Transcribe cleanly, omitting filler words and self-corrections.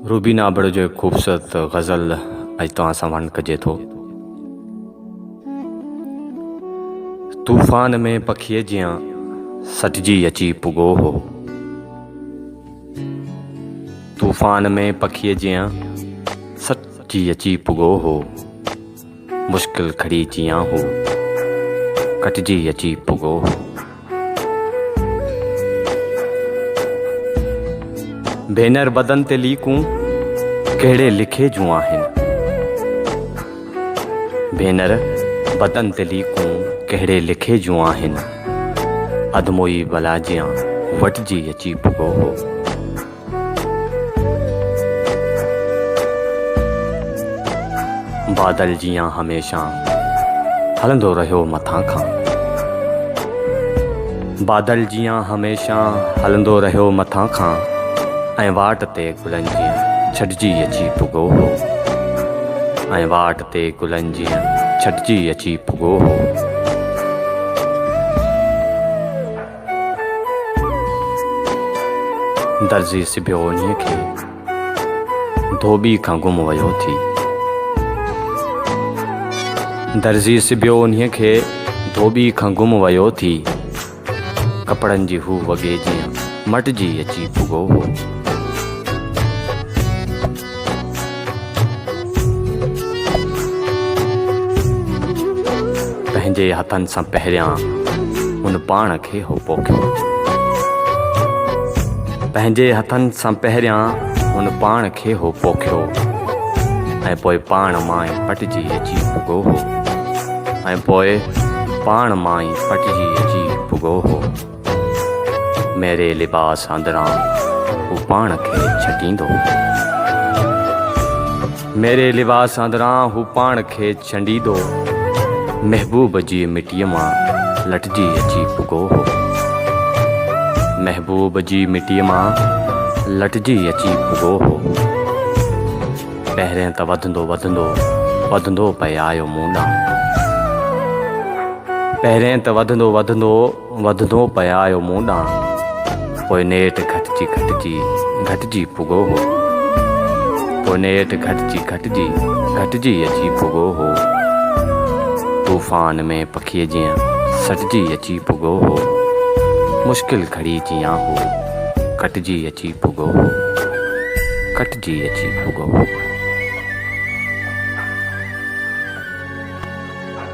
रूबीना बड़ो जो खूबसूरत गज़ल अज तव्हां सां वंड कजे थो। तूफ़ान में पखीअ जियां सटजी अची पुॻो हो। तूफ़ान में पखीअ जियां सटजी अची पुॻो हो। मुश्किल खड़ी जियां हो कटजी अची पुॻो हो। भेनर बदन ते लीकूं कहिड़े लिखे जूं आहिनि। भेनर बदन ते लीकूं कहिड़े लिखे जूं आहिनि। अधमोई भला जियां वटजी अची पुॻो हो। बादल जियां हमेशा हलंदो रहियो मथां खां। बादल जियां हमेशा हलंदो रहियो मथां खां। ऐं वाट ते गुलनि जियां छॾिजी अची पुॻो हो। ऐं वाट ते गुलनि जियां छॾिजी अची पुॻो हो। दर्ज़ी सिबियो उन्हीअ खे धोबी खां गुम वियो थी। दर्ज़ी सिबियो उन्हीअ खे धोबी खां गुम वियो थी। कपिड़नि जी हू वॻे जियां मटिजी अची पुॻो हो। पंहिंजे हथनि सां पहिरियां हुन पाण खे हो पोखियो। पंहिंजे हथनि सां पहिरियां हुन पाण खे हो पोखियो। ऐं पोइ पाण मां ई पटिजी अची पुॻो हो। ऐं पोइ पाण मां ई पटिजी अची पुॻो हो। मेरे लिबास अंदरां हू पाण खे छॾींदो। मेरे लिबास अंदरां हू पाण खे छॾींदो। महबूब जी मिटीअ मां लटिजी अची पुॻो हो। महबूब जी मिटीअ मां लटिजी अची पुॻो हो। पहिरें त वधंदो वधंदो वधंदो पे आयो मूं ॾांहुं। पहिरें त वधंदो वधंदो वधंदो पे आयो मूं ॾांहुं। पोइ नेठि घटिजी घटिजी घटिजी पुॻो हो। पोइ नेठि घटिजी घटिजी घटिजी अची पुॻो हो। तूफ़ान में पखीअ जियां सटजी अची पुॻो हो। मुश्किल खड़ी जियां हो कटजी अची पुॻो हो। कटजी अची पुॻो हो।